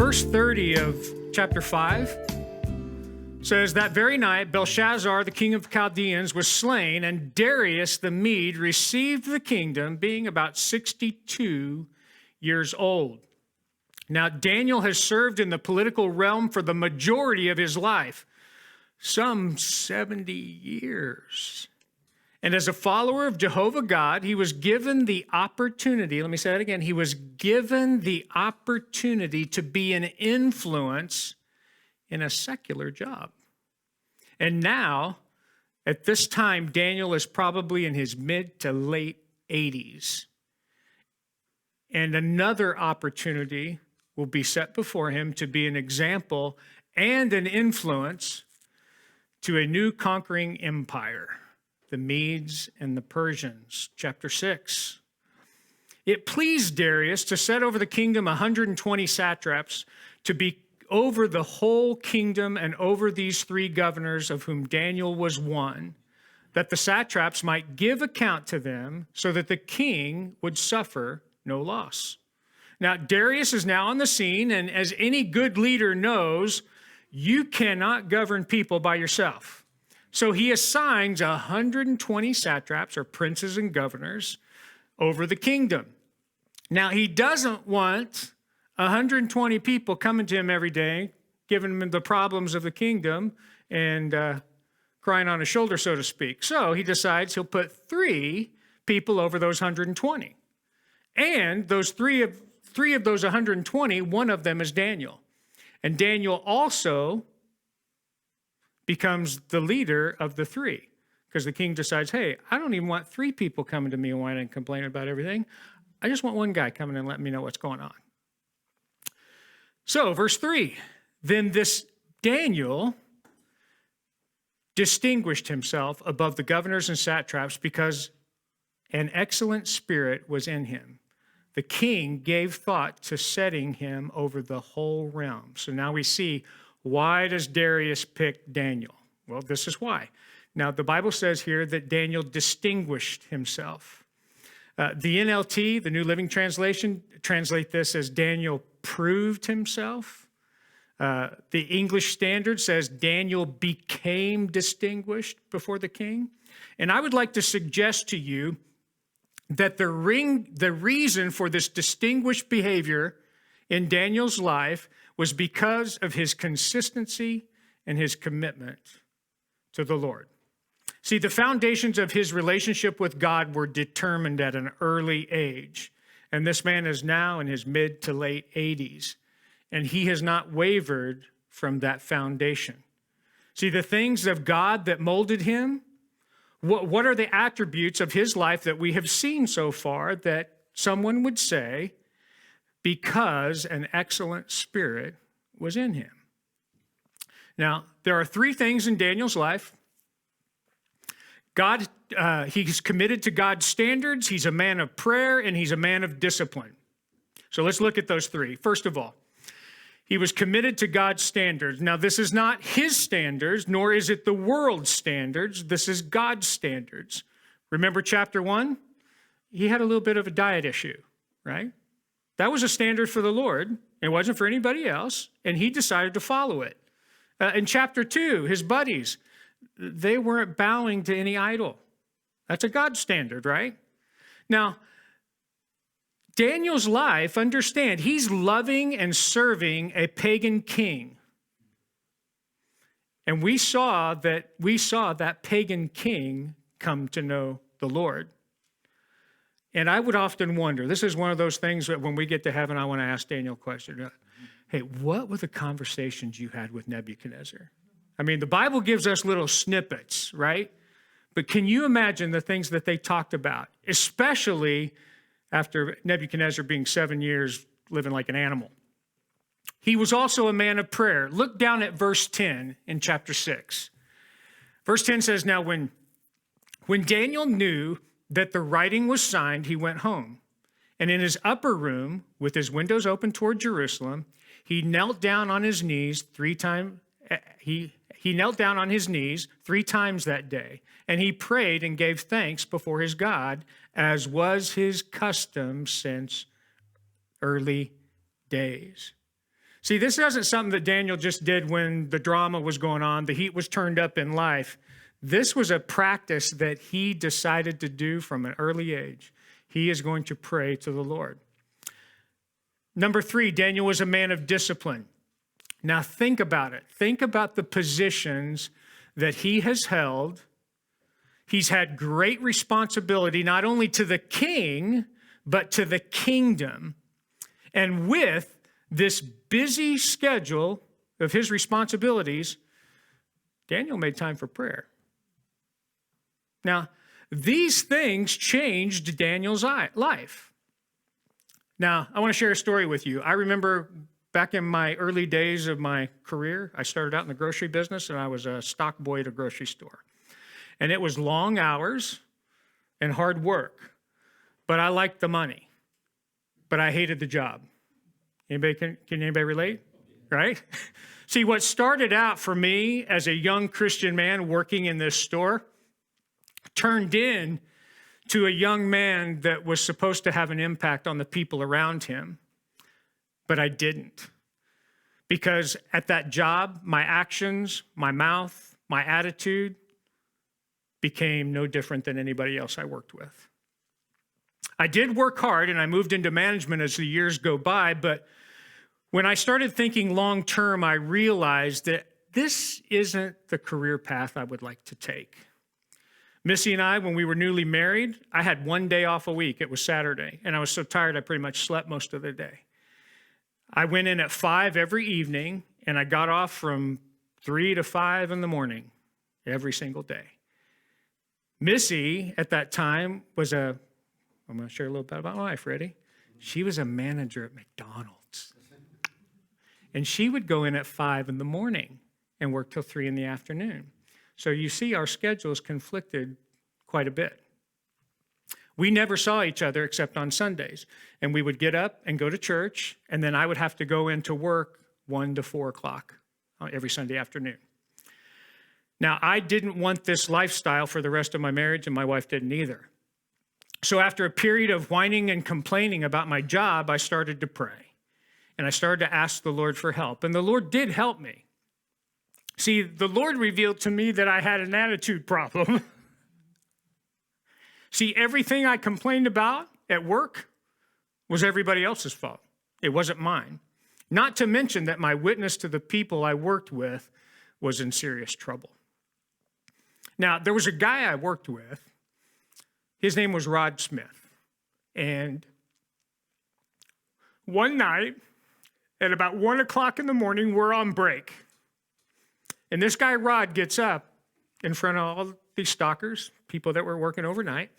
Verse 30 of chapter 5 says, that very night Belshazzar, the king of the Chaldeans, was slain, and Darius the Mede received the kingdom, being about 62 years old. Now, Daniel has served in the political realm for the majority of his life, some 70 years. And as a follower of Jehovah God, he was given the opportunity, let me say that again, he was given the opportunity to be an influence in a secular job. And now, at this time, Daniel is probably in his mid to late 80s. And another opportunity will be set before him to be an example and an influence to a new conquering empire, the Medes and the Persians. Chapter 6. It pleased Darius to set over the kingdom 120 satraps to be over the whole kingdom and over these three governors, of whom Daniel was one, that the satraps might give account to them, so that the king would suffer no loss. Now, Darius is now on the scene, and as any good leader knows, you cannot govern people by yourself. So he assigns 120 satraps, or princes and governors, over the kingdom. Now, he doesn't want 120 people coming to him every day, giving him the problems of the kingdom and crying on his shoulder, so to speak. So he decides he'll put 3 people over those 120. And those three of those 120, one of them is Daniel. And Daniel also becomes the leader of the 3, because the king decides, hey, I don't even want 3 people coming to me and whining and complaining about everything. I just want one guy coming and letting me know what's going on. So, verse 3, then this Daniel distinguished himself above the governors and satraps because an excellent spirit was in him. The king gave thought to setting him over the whole realm. So now we see, why does Darius pick Daniel? Well, this is why. Now, the Bible says here that Daniel distinguished himself. The NLT, the New Living Translation, translate this as Daniel proved himself. The English Standard says Daniel became distinguished before the king. And I would like to suggest to you that the reason for this distinguished behavior in Daniel's life was because of his consistency and his commitment to the Lord. See, the foundations of his relationship with God were determined at an early age. And this man is now in his mid to late 80s. And he has not wavered from that foundation. See, the things of God that molded him, what are the attributes of his life that we have seen so far that someone would say, because an excellent spirit was in him? Now, there are 3 things in Daniel's life. God, he's committed to God's standards, he's a man of prayer, and he's a man of discipline. So let's look at those 3. First of all, he was committed to God's standards. Now, this is not his standards, nor is it the world's standards. This is God's standards. Remember chapter 1? He had a little bit of a diet issue, right? That was a standard for the Lord. It wasn't for anybody else, and he decided to follow it. In chapter 2, his buddies, they weren't bowing to any idol. That's a God standard, right? Now, Daniel's life, understand, he's loving and serving a pagan king. And we saw that pagan king come to know the Lord. And I would often wonder, this is one of those things that when we get to heaven, I want to ask Daniel a question. Hey, what were the conversations you had with Nebuchadnezzar? I mean, the Bible gives us little snippets, right? But can you imagine the things that they talked about, especially after Nebuchadnezzar being 7 years living like an animal? He was also a man of prayer. Look down at verse 10 in chapter 6. Verse 10 says, now when Daniel knew that the writing was signed, he went home. And in his upper room, with his windows open toward Jerusalem, he knelt down on his knees 3 times. He knelt down on his knees 3 times that day, and he prayed and gave thanks before his God, as was his custom since early days. See, this isn't something that Daniel just did when the drama was going on, the heat was turned up in life. This was a practice that he decided to do from an early age. He is going to pray to the Lord. Number 3, Daniel was a man of discipline. Now think about it. Think about the positions that he has held. He's had great responsibility, not only to the king, but to the kingdom. And with this busy schedule of his responsibilities, Daniel made time for prayer. Now, these things changed Daniel's life. Now, I want to share a story with you. I remember back in my early days of my career, I started out in the grocery business, and I was a stock boy at a grocery store. And it was long hours and hard work, but I liked the money, but I hated the job. Can anybody relate? Right? See, what started out for me as a young Christian man working in this store turned in to a young man that was supposed to have an impact on the people around him, but I didn't. Because at that job, my actions, my mouth, my attitude became no different than anybody else I worked with. I did work hard, and I moved into management as the years go by, but when I started thinking long term, I realized that this isn't the career path I would like to take. Missy and I, when we were newly married, I had one day off a week. It was Saturday, and I was so tired I pretty much slept most of the day. I went in at 5 every evening, and I got off from 3 to 5 in the morning every single day. Missy, at that time, I'm going to share a little bit about my wife, ready? She was a manager at McDonald's. And she would go in at 5 in the morning and work till 3 in the afternoon. So you see, our schedules conflicted quite a bit. We never saw each other except on Sundays. And we would get up and go to church, and then I would have to go into work 1 to 4 o'clock every Sunday afternoon. Now, I didn't want this lifestyle for the rest of my marriage, and my wife didn't either. So after a period of whining and complaining about my job, I started to pray. And I started to ask the Lord for help. And the Lord did help me. See, the Lord revealed to me that I had an attitude problem. See, everything I complained about at work was everybody else's fault. It wasn't mine. Not to mention that my witness to the people I worked with was in serious trouble. Now, there was a guy I worked with. His name was Rod Smith. And one night, at about 1 o'clock in the morning, we're on break. And this guy, Rod, gets up in front of all these stalkers, people that were working overnight.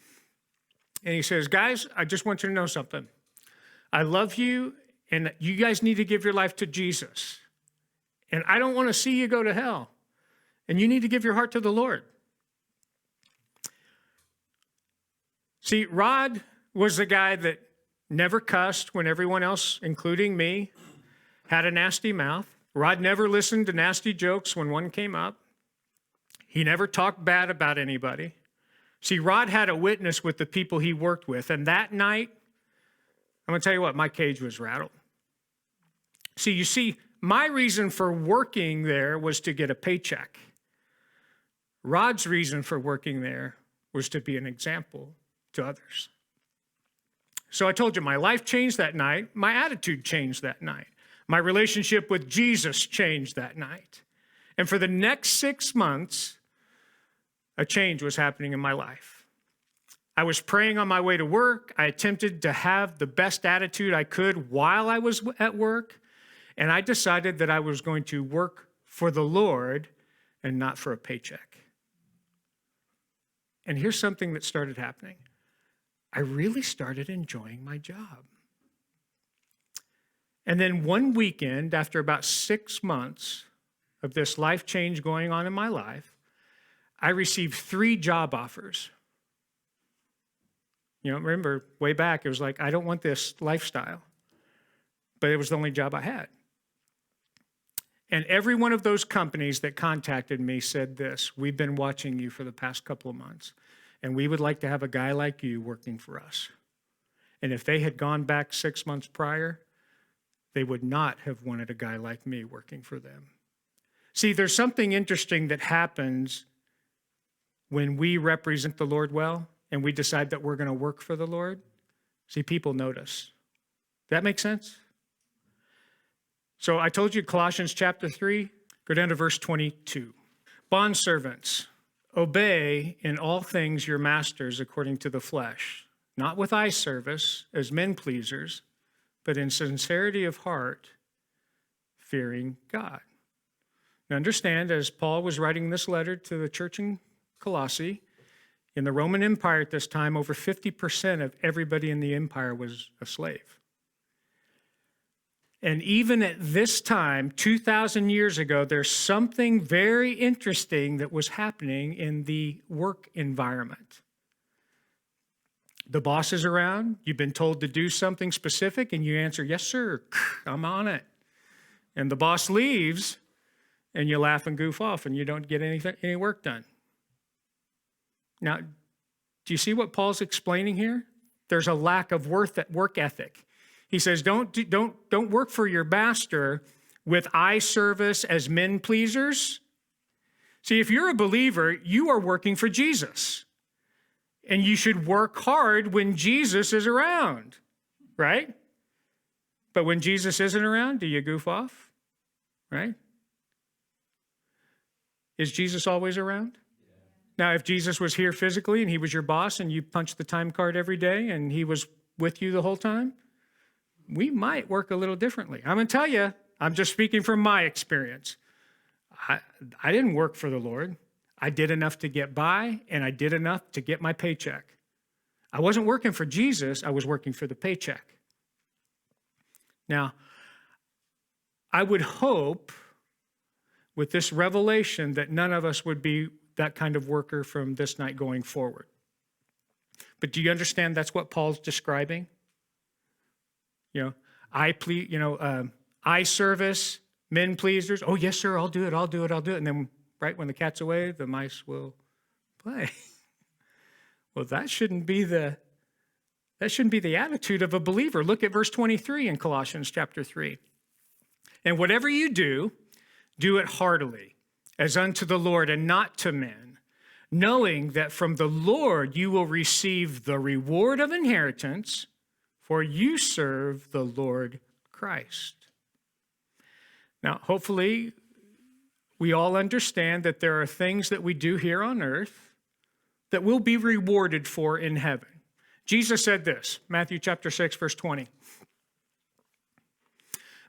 And he says, guys, I just want you to know something. I love you, and you guys need to give your life to Jesus. And I don't want to see you go to hell. And you need to give your heart to the Lord. See, Rod was the guy that never cussed when everyone else, including me, had a nasty mouth. Rod never listened to nasty jokes when one came up. He never talked bad about anybody. See, Rod had a witness with the people he worked with, and that night, I'm going to tell you what, my cage was rattled. See, my reason for working there was to get a paycheck. Rod's reason for working there was to be an example to others. So I told you, my life changed that night. My attitude changed that night. My relationship with Jesus changed that night. And for the next 6 months, a change was happening in my life. I was praying on my way to work. I attempted to have the best attitude I could while I was at work. And I decided that I was going to work for the Lord and not for a paycheck. And here's something that started happening. I really started enjoying my job. And then one weekend, after about 6 months of this life change going on in my life, I received 3 job offers. You know, remember, way back, it was like, I don't want this lifestyle. But it was the only job I had. And every one of those companies that contacted me said this: we've been watching you for the past couple of months, and we would like to have a guy like you working for us. And if they had gone back 6 months prior, they would not have wanted a guy like me working for them. See, there's something interesting that happens when we represent the Lord well and we decide that we're going to work for the Lord. See, people notice. That makes sense? So I told you Colossians chapter 3, go down to verse 22. Bondservants, obey in all things your masters according to the flesh, not with eye service as men pleasers, but in sincerity of heart, fearing God. Now understand, as Paul was writing this letter to the church in Colossae, in the Roman Empire at this time, over 50% of everybody in the empire was a slave. And even at this time, 2,000 years ago, there's something very interesting that was happening in the work environment. The boss is around, you've been told to do something specific, and you answer, yes, sir, I'm on it. And the boss leaves, and you laugh and goof off, and you don't get any work done. Now, do you see what Paul's explaining here? There's a lack of work ethic. He says, don't work for your master with eye service as men pleasers. See, if you're a believer, you are working for Jesus. And you should work hard when Jesus is around, right? But when Jesus isn't around, do you goof off, right? Is Jesus always around? Now, if Jesus was here physically and he was your boss and you punched the time card every day and he was with you the whole time, we might work a little differently. I'm going to tell you, I'm just speaking from my experience. I didn't work for the Lord. I did enough to get by, and I did enough to get my paycheck. I wasn't working for Jesus. I was working for the paycheck. Now, I would hope with this revelation that none of us would be that kind of worker from this night going forward. But do you understand that's what Paul's describing? Eye service, men pleasers. Oh, yes, sir, I'll do it. And then right when the cat's away, the mice will play. Well, that shouldn't be the attitude of a believer. Look at verse 23 in Colossians chapter 3. And whatever you do, do it heartily, as unto the Lord and not to men, knowing that from the Lord you will receive the reward of inheritance, for you serve the Lord Christ. Now, hopefully, we all understand that there are things that we do here on earth that we'll be rewarded for in heaven. Jesus said this, Matthew chapter 6, verse 20.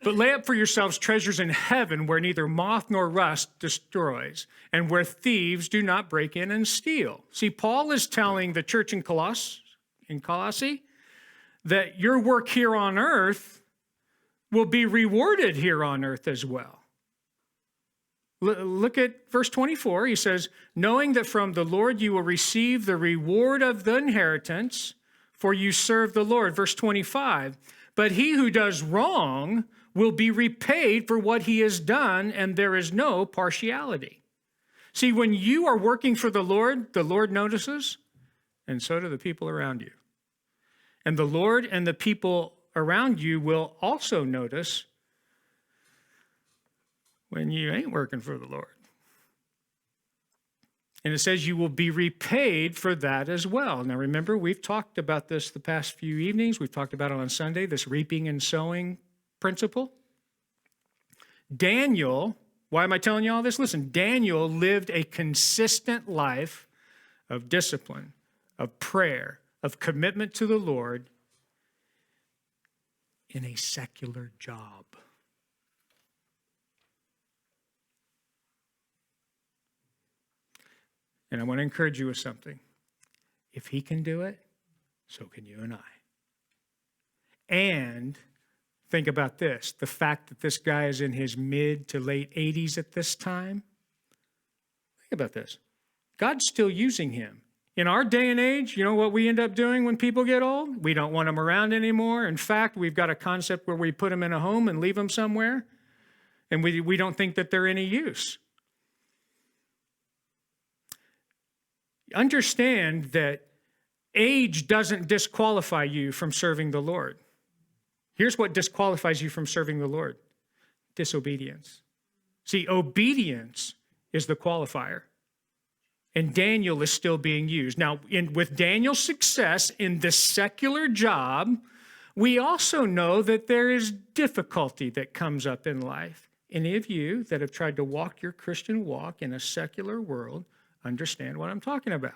But lay up for yourselves treasures in heaven where neither moth nor rust destroys, and where thieves do not break in and steal. See, Paul is telling the church in Colossae that your work here on earth will be rewarded here on earth as well. Look at verse 24. He says, knowing that from the Lord you will receive the reward of the inheritance, for you serve the Lord. Verse 25, but he who does wrong will be repaid for what he has done, and there is no partiality. See, when you are working for the Lord notices, and so do the people around you. And the Lord and the people around you will also notice when you ain't working for the Lord. And it says you will be repaid for that as well. Now remember, we've talked about this the past few evenings. We've talked about it on Sunday, this reaping and sowing principle. Daniel, why am I telling you all this? Listen, Daniel lived a consistent life of discipline, of prayer, of commitment to the Lord in a secular job. And I want to encourage you with something. If he can do it, so can you and I. And think about this. The fact that this guy is in his mid to late 80s at this time. Think about this. God's still using him. In our day and age, you know what we end up doing when people get old? We don't want them around anymore. In fact, we've got a concept where we put them in a home and leave them somewhere. And we don't think that they're any use. Understand that age doesn't disqualify you from serving the Lord. Here's what disqualifies you from serving the Lord: disobedience. See, obedience is the qualifier. And Daniel is still being used. Now, with Daniel's success in this secular job, we also know that there is difficulty that comes up in life. Any of you that have tried to walk your Christian walk in a secular world understand what I'm talking about.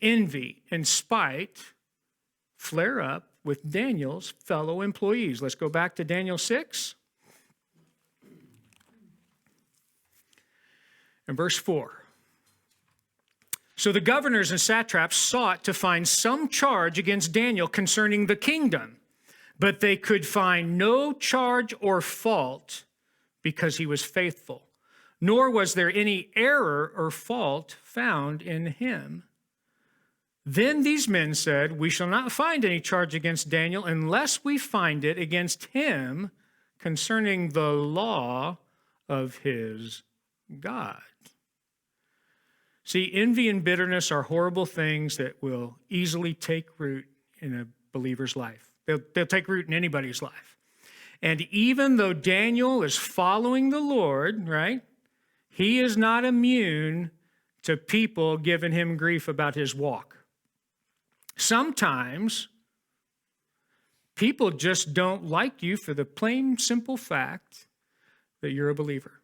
Envy and spite flare up with Daniel's fellow employees. Let's go back to Daniel 6 and verse 4. So the governors and satraps sought to find some charge against Daniel concerning the kingdom, but they could find no charge or fault because he was faithful, nor was there any error or fault found in him. Then these men said, "We shall not find any charge against Daniel unless we find it against him concerning the law of his God." See, envy and bitterness are horrible things that will easily take root in a believer's life. They'll take root in anybody's life. And even though Daniel is following the Lord, right, he is not immune to people giving him grief about his walk. Sometimes people just don't like you for the plain, simple fact that you're a believer.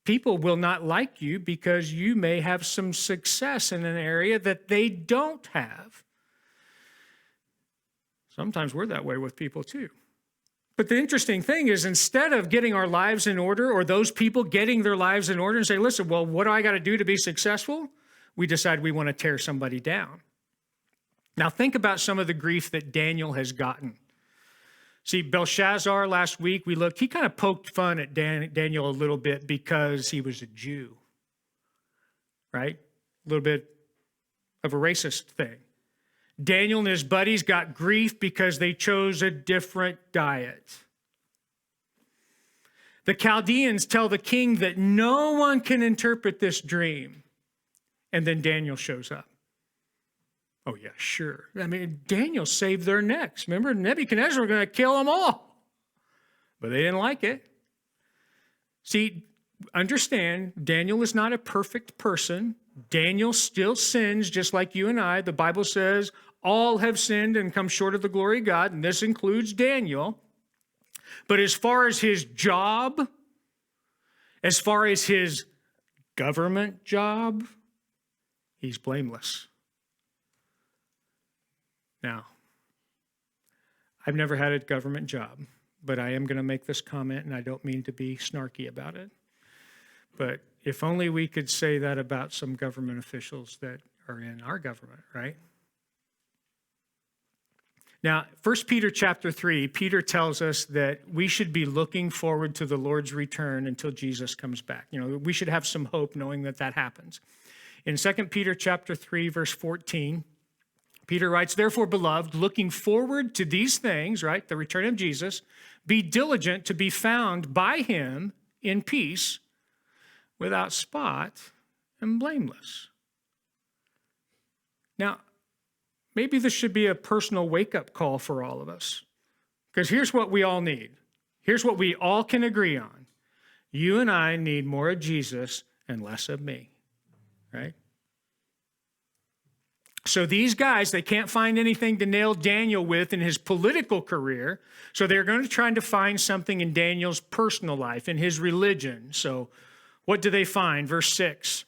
People will not like you because you may have some success in an area that they don't have. Sometimes we're that way with people too. But the interesting thing is, instead of getting our lives in order, or those people getting their lives in order and say, listen, well, what do I got to do to be successful? We decide we want to tear somebody down. Now think about some of the grief that Daniel has gotten. See, Belshazzar, last week we looked, he kind of poked fun at Daniel a little bit because he was a Jew, right? A little bit of a racist thing. Daniel and his buddies got grief because they chose a different diet. The Chaldeans tell the king that no one can interpret this dream. And then Daniel shows up. Oh, yeah, sure. I mean, Daniel saved their necks. Remember, Nebuchadnezzar was going to kill them all. But they didn't like it. See, understand, Daniel is not a perfect person. Daniel still sins just like you and I. The Bible says all have sinned and come short of the glory of God, and this includes Daniel. But as far as his job, as far as his government job, he's blameless. Now, I've never had a government job, but I am going to make this comment, and I don't mean to be snarky about it. But if only we could say that about some government officials that are in our government, right? Now, 1 Peter chapter 3, Peter tells us that we should be looking forward to the Lord's return until Jesus comes back. You know, we should have some hope knowing that that happens. In 2 Peter chapter 3, verse 14, Peter writes, "Therefore, beloved, looking forward to these things," right, the return of Jesus, "be diligent to be found by him in peace, without spot and blameless." Now, maybe this should be a personal wake-up call for all of us, because here's what we all need. Here's what we all can agree on. You and I need more of Jesus and less of me, right? So these guys, they can't find anything to nail Daniel with in his political career, so they're going to try to find something in Daniel's personal life, in his religion. So what do they find? Verse 6.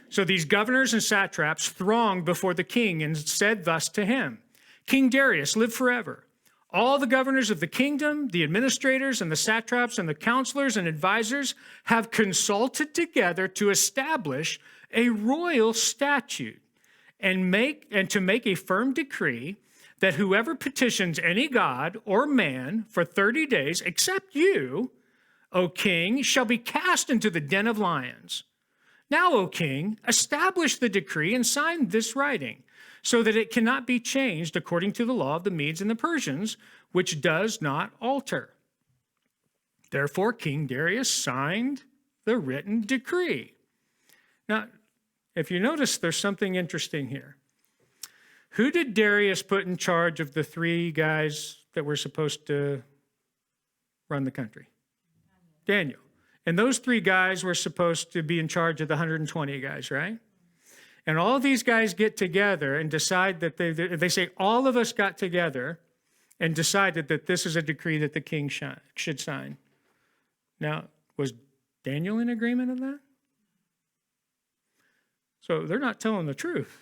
"So these governors and satraps thronged before the king and said thus to him, 'King Darius, live forever. All the governors of the kingdom, the administrators and the satraps and the counselors and advisors have consulted together to establish a royal statute and to make a firm decree that whoever petitions any god or man for 30 days, except you, O king, shall be cast into the den of lions. Now, O king, establish the decree and sign this writing, so that it cannot be changed according to the law of the Medes and the Persians, which does not alter.' Therefore, King Darius signed the written decree." Now, if you notice, there's something interesting here. Who did Darius put in charge of the three guys that were supposed to run the country? Daniel. And those 3 guys were supposed to be in charge of the 120 guys, right? And all these guys get together and decide that they say all of us got together and decided that this is a decree that the king should sign. Now, was Daniel in agreement of that? So they're not telling the truth.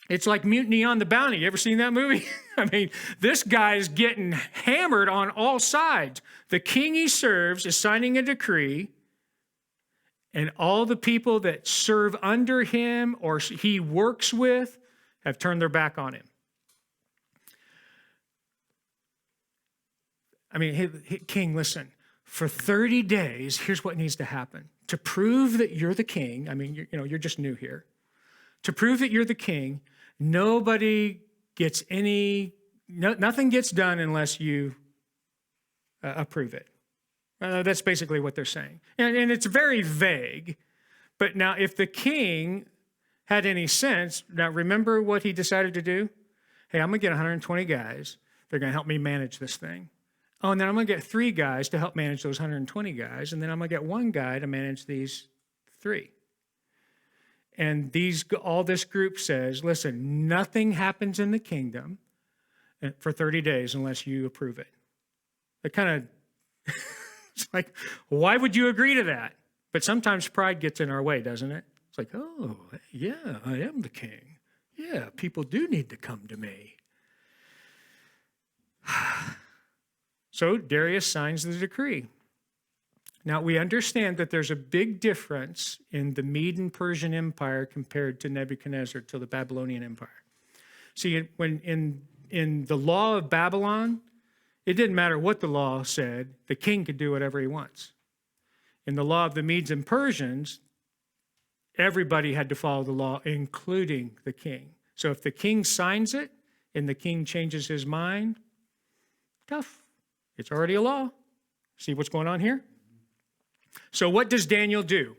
It's like Mutiny on the Bounty. You ever seen that movie? I mean, this guy's getting hammered on all sides. The king he serves is signing a decree, and all the people that serve under him or he works with have turned their back on him. I mean, hey, king, listen, for 30 days, here's what needs to happen. To prove that you're the king, I mean, you're just new here. To prove that you're the king, nobody gets nothing gets done unless you approve it. That's basically what they're saying. And it's very vague. But now, if the king had any sense, now remember what he decided to do? Hey, I'm going to get 120 guys. They're going to help me manage this thing. Oh, and then I'm going to get 3 guys to help manage those 120 guys. And then I'm going to get 1 guy to manage these 3. And all this group says, listen, nothing happens in the kingdom for 30 days unless you approve it. It kind of, it's like, why would you agree to that? But sometimes pride gets in our way, doesn't it? It's like, oh, yeah, I am the king. Yeah, people do need to come to me. So Darius signs the decree. Now, we understand that there's a big difference in the Mede and Persian Empire compared to Nebuchadnezzar, to the Babylonian Empire. See, when in the law of Babylon, it didn't matter what the law said, the king could do whatever he wants. In the law of the Medes and Persians, everybody had to follow the law, including the king. So if the king signs it and the king changes his mind, tough. It's already a law. See what's going on here? So what does Daniel do?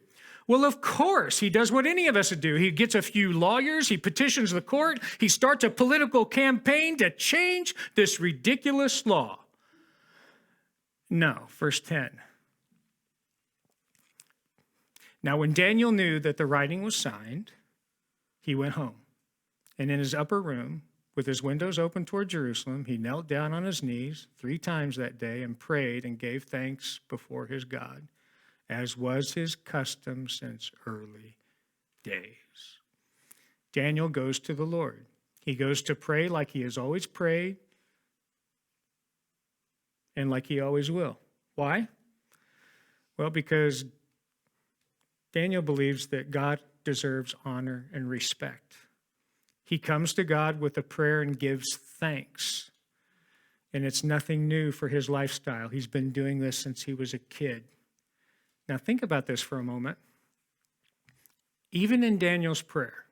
Well, of course, he does what any of us would do. He gets a few lawyers, he petitions the court, he starts a political campaign to change this ridiculous law. No, verse 10. Now, when Daniel knew that the writing was signed, he went home. And in his upper room, with his windows open toward Jerusalem, he knelt down on his knees 3 times that day and prayed and gave thanks before his God, as was his custom since early days. Daniel goes to the Lord. He goes to pray like he has always prayed and like he always will. Why? Well, because Daniel believes that God deserves honor and respect. He comes to God with a prayer and gives thanks. And it's nothing new for his lifestyle. He's been doing this since he was a kid. Now think about this for a moment. Even in Daniel's prayer,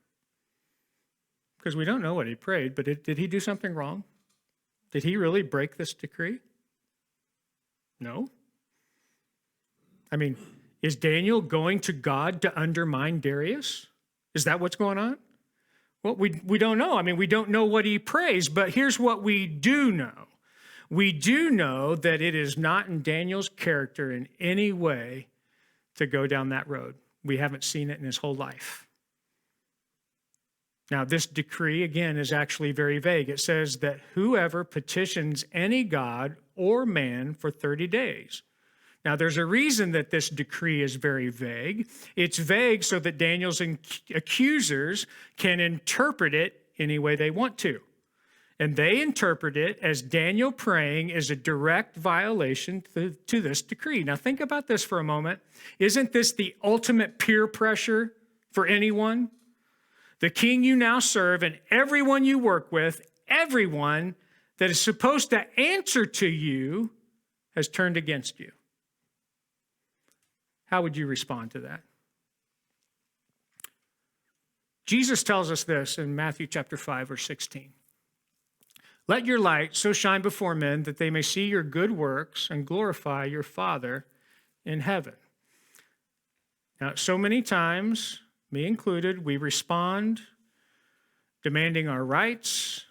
because we don't know what he prayed, but did he do something wrong? Did he really break this decree? No. I mean, is Daniel going to God to undermine Darius? Is that what's going on? Well, we don't know. I mean, we don't know what he prays, but here's what we do know. We do know that it is not in Daniel's character in any way to go down that road. We haven't seen it in his whole life. Now, this decree, again, is actually very vague. It says that whoever petitions any god or man for 30 days. Now, there's a reason that this decree is very vague. It's vague so that Daniel's accusers can interpret it any way they want to. And they interpret it as Daniel praying is a direct violation to this decree. Now, think about this for a moment. Isn't this the ultimate peer pressure for anyone? The king you now serve and everyone you work with, everyone that is supposed to answer to you has turned against you. How would you respond to that? Jesus tells us this in Matthew chapter 5, verse 16. Let your light so shine before men that they may see your good works and glorify your Father in heaven. Now, so many times, me included, we respond demanding our rights,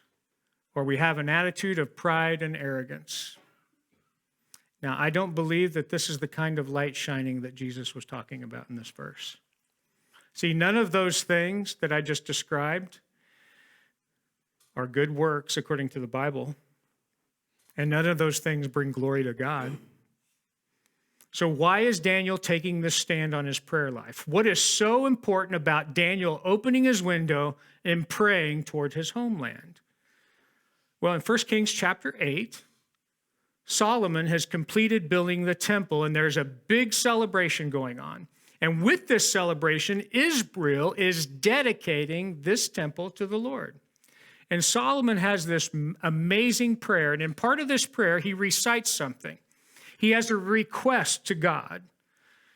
or we have an attitude of pride and arrogance. Now, I don't believe that this is the kind of light shining that Jesus was talking about in this verse. See, none of those things that I just described are good works according to the Bible, and none of those things bring glory to God. So why is Daniel taking this stand on his prayer life? What is so important about Daniel opening his window and praying toward his homeland? Well, in 1 Kings chapter 8, Solomon has completed building the temple, and there's a big celebration going on. And with this celebration, Israel is dedicating this temple to the Lord. And Solomon has this amazing prayer, and in part of this prayer, he recites something. He has a request to God.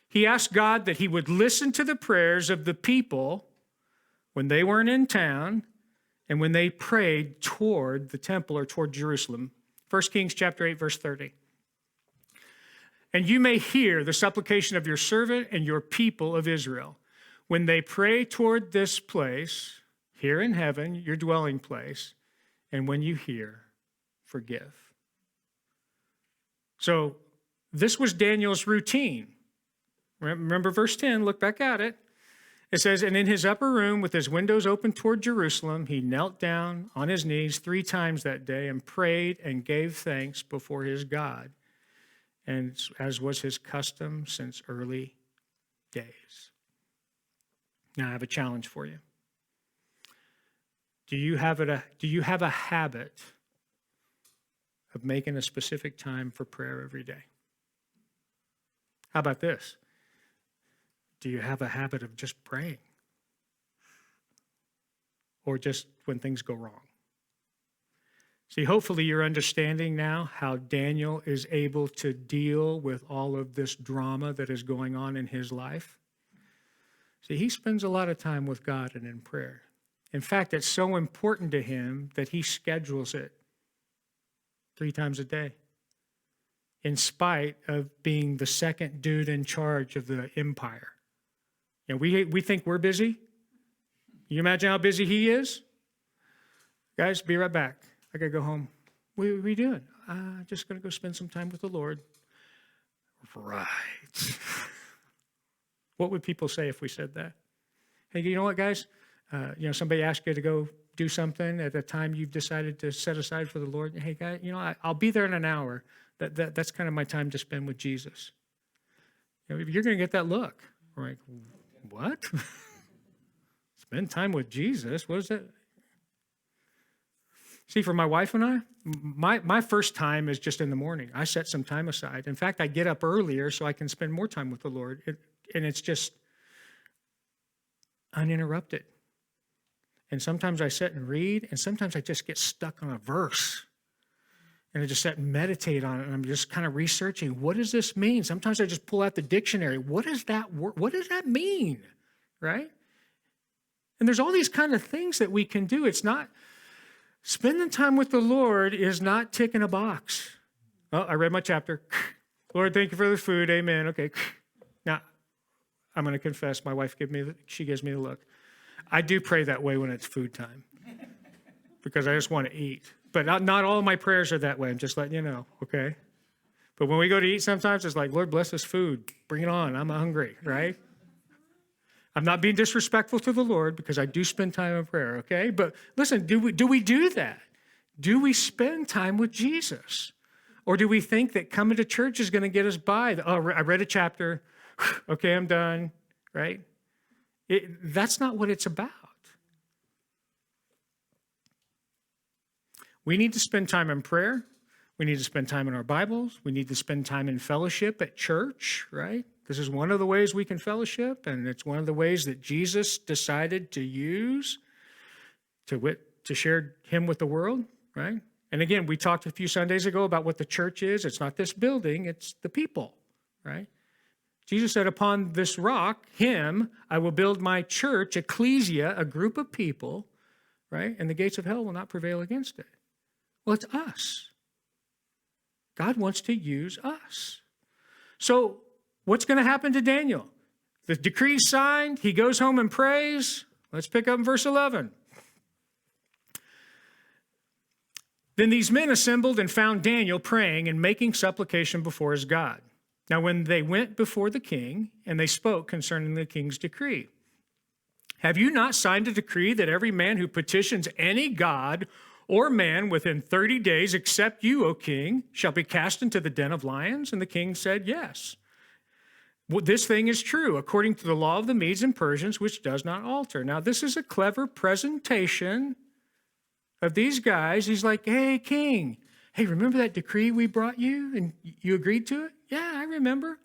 He asked God that he would listen to the prayers of the people when they weren't in town and when they prayed toward the temple or toward Jerusalem. 1 Kings chapter 8, verse 30. And you may hear the supplication of your servant and your people of Israel when they pray toward this place, here in heaven, your dwelling place, and when you hear, forgive. So this was Daniel's routine. Remember verse 10, look back at it. It says, and in his upper room with his windows open toward Jerusalem, he knelt down on his knees 3 times that day and prayed and gave thanks before his God, and as was his custom since early days. Now I have a challenge for you. Do you have a habit of making a specific time for prayer every day? How about this? Do you have a habit of just praying? Or just when things go wrong? See, hopefully you're understanding now how Daniel is able to deal with all of this drama that is going on in his life. See, he spends a lot of time with God and in prayer. In fact, it's so important to him that he schedules it 3 times a day, in spite of being the second dude in charge of the empire. You know, we think we're busy. You imagine how busy he is? Guys, be right back. I got to go home. What are we doing? Just going to go spend some time with the Lord. Right. What would people say if we said that? Hey, you know what, guys? Somebody asked you to go do something at a time you've decided to set aside for the Lord. Hey, guy, I'll be there in an hour. That's kind of my time to spend with Jesus. You're going to get that look. We're like, what? Spend time with Jesus? What is that? See, for my wife and I, my first time is just in the morning. I set some time aside. In fact, I get up earlier so I can spend more time with the Lord. And it's just uninterrupted. And sometimes I sit and read, and sometimes I just get stuck on a verse. And I just sit and meditate on it, and I'm just kind of researching, what does this mean? Sometimes I just pull out the dictionary. What does that word? What does that mean? Right? And there's all these kind of things that we can do. It's not, spending time with the Lord is not ticking a box. Oh, I read my chapter. Lord, thank you for the food. Amen. Okay. Now, I'm going to confess, my wife gives me the look. I do pray that way when it's food time because I just want to eat. But not all of my prayers are that way. I'm just letting you know, okay? But when we go to eat sometimes, it's like, Lord, bless this food. Bring it on. I'm hungry, right? I'm not being disrespectful to the Lord because I do spend time in prayer, okay? But listen, do we do that? Do we spend time with Jesus? Or do we think that coming to church is going to get us by? Oh, I read a chapter. Okay, I'm done, right? That's not what it's about. We need to spend time in prayer. We need to spend time in our Bibles. We need to spend time in fellowship at church, right? This is one of the ways we can fellowship, and it's one of the ways that Jesus decided to use to share him with the world, right? And again, we talked a few Sundays ago about what the church is. It's not this building, it's the people, right? Jesus said, upon this rock, him, I will build my church, ecclesia, a group of people, right? And the gates of hell will not prevail against it. Well, it's us. God wants to use us. So what's going to happen to Daniel? The decree's signed. He goes home and prays. Let's pick up in verse 11. Then these men assembled and found Daniel praying and making supplication before his God. Now, when they went before the king, and they spoke concerning the king's decree, have you not signed a decree that every man who petitions any god or man within 30 days, except you, O king, shall be cast into the den of lions? And the king said, yes. Well, this thing is true, according to the law of the Medes and Persians, which does not alter. Now, this is a clever presentation of these guys. He's like, hey, king, hey, remember that decree we brought you and you agreed to it? Yeah, I remember.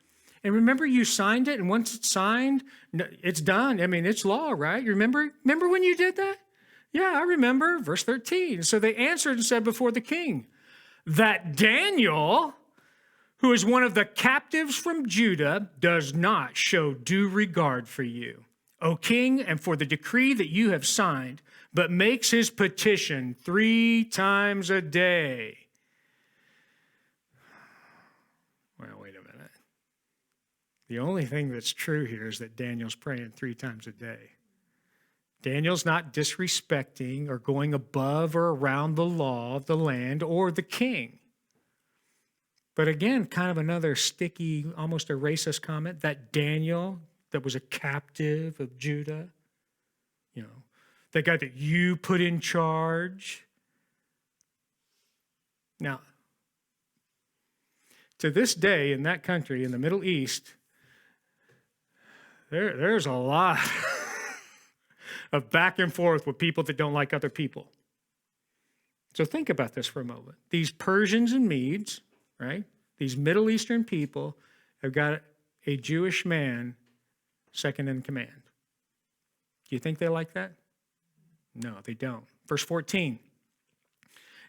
And remember you signed it, and once it's signed, it's done. I mean, it's law, right? You remember when you did that? Yeah, I remember. Verse 13. So they answered and said before the king, that Daniel, who is one of the captives from Judah, does not show due regard for you, O king, and for the decree that you have signed, but makes his petition 3 times a day. Well, wait a minute. The only thing that's true here is that Daniel's praying 3 times a day. Daniel's not disrespecting or going above or around the law of the land or the king. But again, kind of another sticky, almost a racist comment, that Daniel, that was a captive of Judah, the guy that you put in charge. Now, to this day in that country, in the Middle East, there's a lot of back and forth with people that don't like other people. So think about this for a moment. These Persians and Medes, right? These Middle Eastern people have got a Jewish man second in command. Do you think they like that? No, they don't. Verse 14.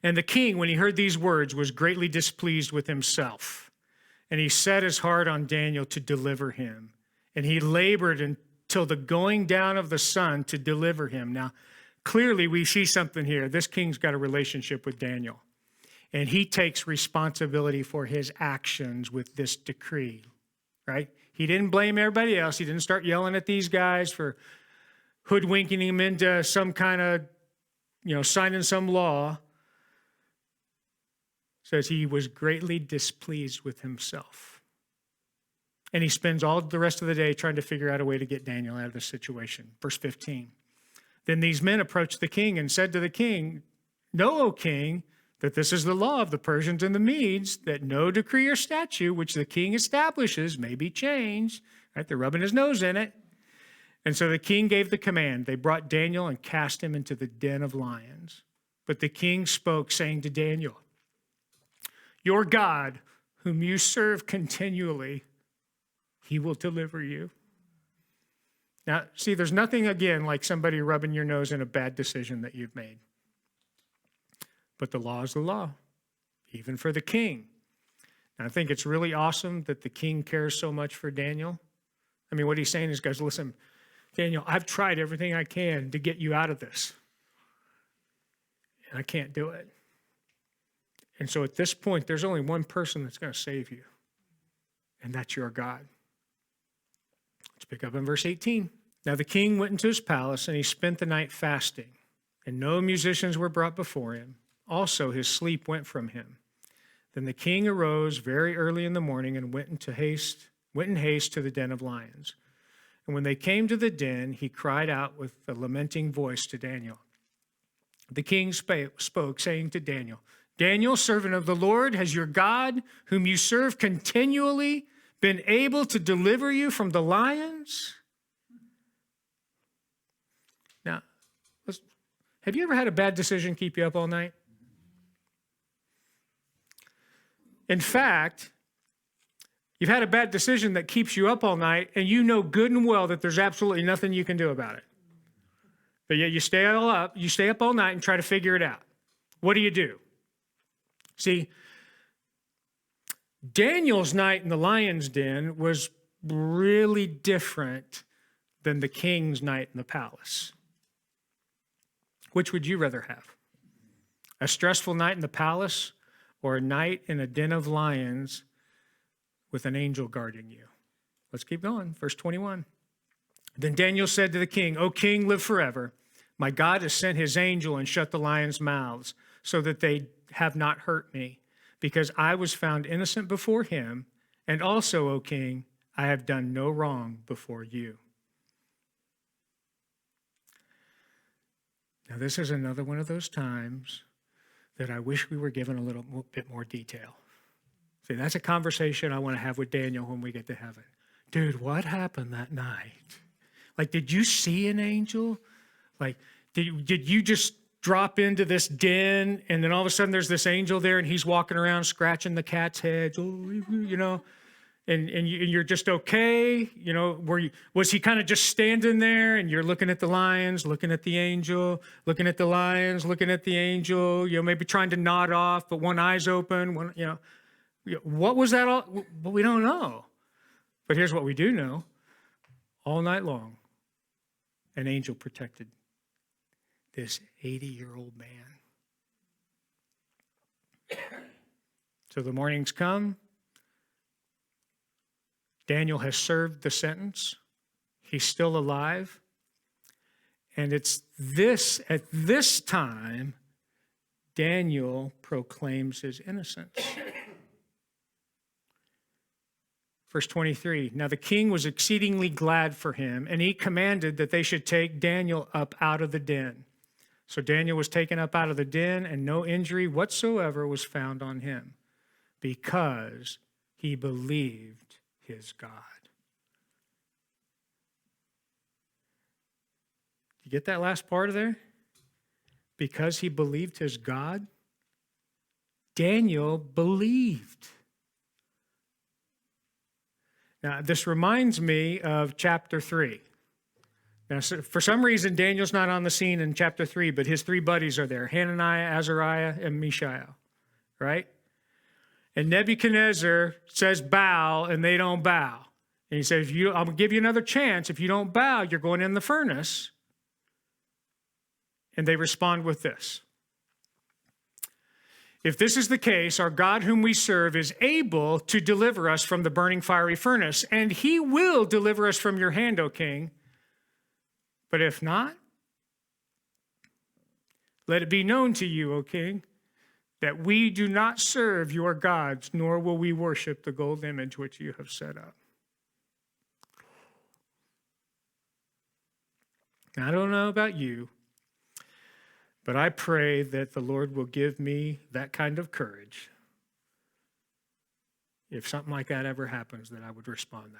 And the king, when he heard these words, was greatly displeased with himself. And he set his heart on Daniel to deliver him. And he labored until the going down of the sun to deliver him. Now, clearly we see something here. This king's got a relationship with Daniel. And he takes responsibility for his actions with this decree, right? He didn't blame everybody else. He didn't start yelling at these guys for hoodwinking him into some kind of, signing some law. Says he was greatly displeased with himself. And he spends all the rest of the day trying to figure out a way to get Daniel out of the situation. Verse 15. Then these men approached the king and said to the king, know, O king, that this is the law of the Persians and the Medes, that no decree or statute which the king establishes may be changed. Right? They're rubbing his nose in it. And so the king gave the command. They brought Daniel and cast him into the den of lions. But the king spoke, saying to Daniel, your God, whom you serve continually, he will deliver you. Now, see, there's nothing, again, like somebody rubbing your nose in a bad decision that you've made. But the law is the law, even for the king. And I think it's really awesome that the king cares so much for Daniel. I mean, what he's saying is, guys, listen, Daniel, I've tried everything I can to get you out of this. And I can't do it. And so at this point, there's only one person that's going to save you. And that's your God. Let's pick up in verse 18. Now the king went into his palace, and he spent the night fasting. And no musicians were brought before him. Also his sleep went from him. Then the king arose very early in the morning and went in haste to the den of lions. And when they came to the den, he cried out with a lamenting voice to Daniel. The king spoke, saying to Daniel, Daniel, servant of the Lord, has your God, whom you serve continually, been able to deliver you from the lions? Now, have you ever had a bad decision keep you up all night? In fact, you've had a bad decision that keeps you up all night, and you know good and well that there's absolutely nothing you can do about it. But yet you stay up all night and try to figure it out. What do? See, Daniel's night in the lion's den was really different than the king's night in the palace. Which would you rather have? A stressful night in the palace or a night in a den of lions with an angel guarding you? Let's keep going. Verse 21. Then Daniel said to the king, O king, live forever. My God has sent his angel and shut the lions' mouths so that they have not hurt me, because I was found innocent before him. And also, O king, I have done no wrong before you. Now, this is another one of those times that I wish we were given a little bit more detail. See, that's a conversation I want to have with Daniel when we get to heaven. Dude, what happened that night? Like, did you see an angel? Like, did you just drop into this den and then all of a sudden there's this angel there and he's walking around scratching the cat's head, you know, and you're just okay, you know, was he kind of just standing there and you're looking at the lions, looking at the angel, looking at the lions, looking at the angel, you know, maybe trying to nod off, but one eye's open, one, you know, what was that all? Well, we don't know. But here's what we do know. All night long, an angel protected this 80-year-old man. So the morning's come. Daniel has served the sentence. He's still alive. And it's at this time, Daniel proclaims his innocence. Verse 23, now the king was exceedingly glad for him, and he commanded that they should take Daniel up out of the den. So Daniel was taken up out of the den, and no injury whatsoever was found on him, because he believed his God. You get that last part of there? Because he believed his God? Daniel believed. Now, this reminds me of chapter 3. Now, for some reason, Daniel's not on the scene in chapter 3, but his three buddies are there, Hananiah, Azariah, and Mishael, right? And Nebuchadnezzar says bow, and they don't bow. And he says, I'm going to give you another chance. If you don't bow, you're going in the furnace. And they respond with this. If this is the case, our God whom we serve is able to deliver us from the burning fiery furnace, and he will deliver us from your hand, O king. But if not, let it be known to you, O king, that we do not serve your gods, nor will we worship the gold image which you have set up. Now, I don't know about you, but I pray that the Lord will give me that kind of courage. If something like that ever happens, that I would respond that way.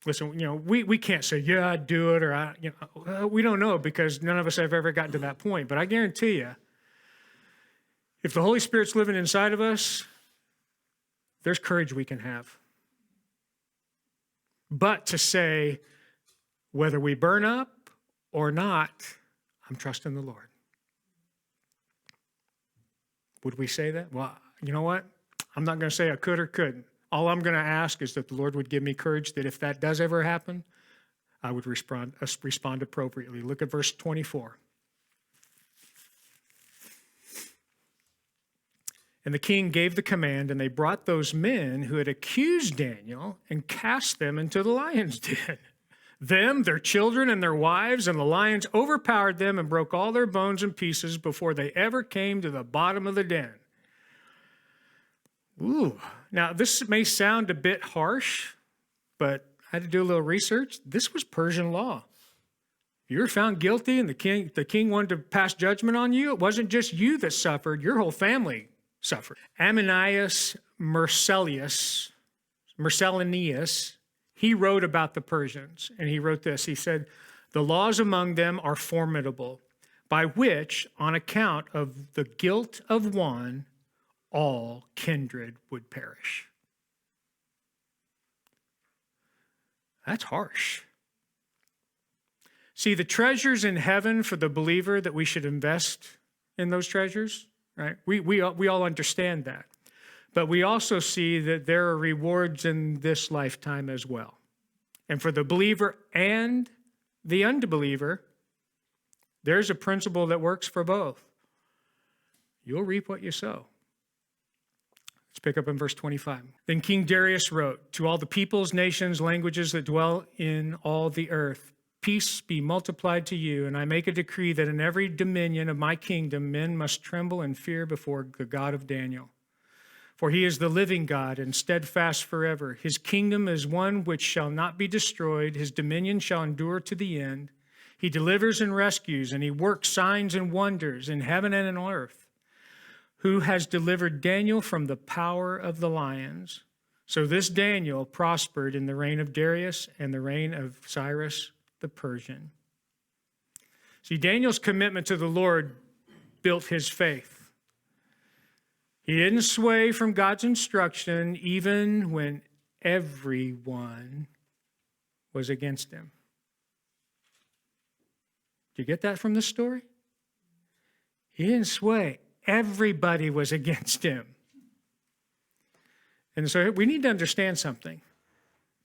Listen, you know, we can't say, yeah, I'd do it, or we don't know, because none of us have ever gotten to that point. But I guarantee you, if the Holy Spirit's living inside of us, there's courage we can have. But to say, whether we burn up or not, I'm trusting the Lord. Would we say that? Well, you know what? I'm not going to say I could or couldn't. All I'm going to ask is that the Lord would give me courage that if that does ever happen, I would respond appropriately. Look at verse 24. And the king gave the command, and they brought those men who had accused Daniel and cast them into the lion's den. Them, their children, and their wives, and the lions overpowered them and broke all their bones in pieces before they ever came to the bottom of the den. Ooh, now this may sound a bit harsh, but I had to do a little research. This was Persian law. You were found guilty and the king wanted to pass judgment on you. It wasn't just you that suffered, your whole family suffered. Ammianus Marcellinus, he wrote about the Persians, and he wrote this. He said, the laws among them are formidable, by which, on account of the guilt of one, all kindred would perish. That's harsh. See, the treasures in heaven for the believer, that we should invest in those treasures, right? We all understand that. But we also see that there are rewards in this lifetime as well. And for the believer and the unbeliever, there's a principle that works for both. You'll reap what you sow. Let's pick up in verse 25. Then King Darius wrote, to all the peoples, nations, languages that dwell in all the earth, peace be multiplied to you, and I make a decree that in every dominion of my kingdom men must tremble and fear before the God of Daniel. For he is the living God and steadfast forever. His kingdom is one which shall not be destroyed. His dominion shall endure to the end. He delivers and rescues, and he works signs and wonders in heaven and in earth. Who has delivered Daniel from the power of the lions? So this Daniel prospered in the reign of Darius and the reign of Cyrus the Persian. See, Daniel's commitment to the Lord built his faith. He didn't sway from God's instruction even when everyone was against him. Do you get that from the story? He didn't sway. Everybody was against him. And so we need to understand something.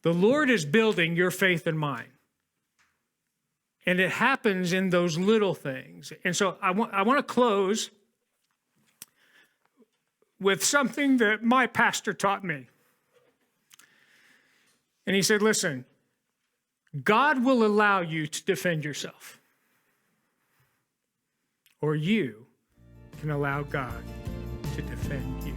The Lord is building your faith and mine. And it happens in those little things. And so I want to close with something that my pastor taught me. And he said, listen, God will allow you to defend yourself. Or you can allow God to defend you.